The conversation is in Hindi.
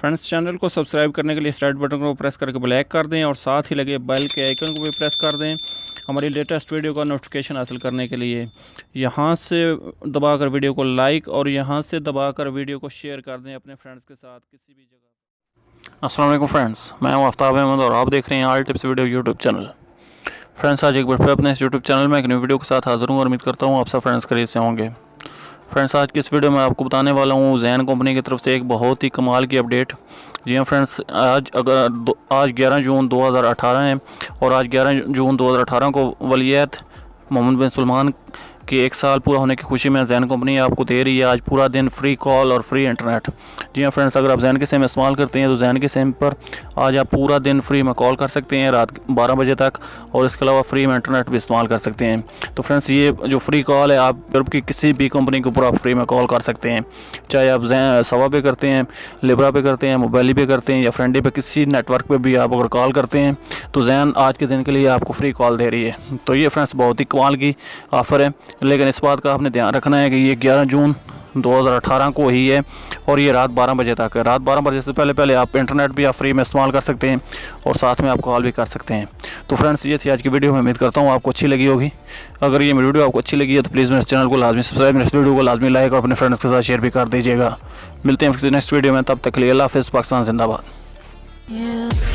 फ्रेंड्स, चैनल को सब्सक्राइब करने के लिए रेड बटन को प्रेस करके ब्लैक कर दें और साथ ही लगे बेल के आइकन को भी प्रेस कर दें हमारी लेटेस्ट वीडियो का नोटिफिकेशन हासिल करने के लिए। यहाँ से दबाकर वीडियो को लाइक और यहाँ से दबाकर वीडियो को शेयर कर दें अपने फ्रेंड्स के साथ किसी भी जगह। अस्सलाम वालेकुम फ्रेंड्स, मैं हूँ आफ्ताब अहमद और आप देख रहे हैं all tips video YouTube channel. Friends, आज एक बार फिर अपने इस यूट्यूब चैनल में एक नई वीडियो के साथ हाजिर हूँ और उम्मीद करता हूँ आप सब फ्रेंड्स खरीद से होंगे। फ्रेंड्स, आज की इस वीडियो में आपको बताने वाला हूँ ज़ैन कंपनी की तरफ से एक बहुत ही कमाल की अपडेट। जी हाँ फ्रेंड्स, आज 11 जून 2018 है और आज 11 जून 2018 को वलीयत मोहम्मद बिन सलमान कि 1 साल पूरा होने की खुशी में ज़ैन कंपनी आपको दे रही है आज पूरा दिन फ्री कॉल और फ्री इंटरनेट। जी हाँ फ्रेंड्स, अगर आप ज़ैन के सिम इस्तेमाल करते हैं तो ज़ैन के सिम पर आज आप पूरा दिन फ्री में कॉल कर सकते हैं रात 12 बजे तक, और इसके अलावा फ्री में इंटरनेट भी इस्तेमाल कर सकते हैं। तो फ्रेंड्स, ये जो फ्री कॉल है आप यूरोप की किसी भी कंपनी के ऊपर आप फ्री में कॉल कर सकते हैं, चाहे आप सवा पे करते हैं, लिब्रा पे करते हैं, मोबाइली पे करते हैं या फ्रेंडी पे, किसी नेटवर्क पर भी आप अगर कॉल करते हैं तो ज़ैन आज के दिन के लिए आपको फ्री कॉल दे रही है। तो ये फ्रेंड्स बहुत ही कमाल की ऑफ़र है, लेकिन इस बात का आपने ध्यान रखना है कि ये 11 जून 2018 को ही है और ये रात 12 बजे तक है। रात 12 बजे से पहले आप इंटरनेट भी आप फ्री में इस्तेमाल कर सकते हैं और साथ में आप कॉल भी कर सकते हैं। तो फ्रेंड्स, ये थी आज की वीडियो। मैं उम्मीद करता हूँ आपको अच्छी लगी होगी। अगर ये मेरी वीडियो आपको अच्छी लगी है तो प्लीज़ मेरे चैनल को लाजमी सब्सक्राइब, मेरे इस वीडियो को लाजमी लाइक और अपने फ्रेंड्स के साथ शेयर भी कर दीजिएगा। मिलते हैं फिर नेक्स्ट वीडियो में, तब तक के लिए अल्लाह हाफ़िज़। पाकिस्तान जिंदाबाद।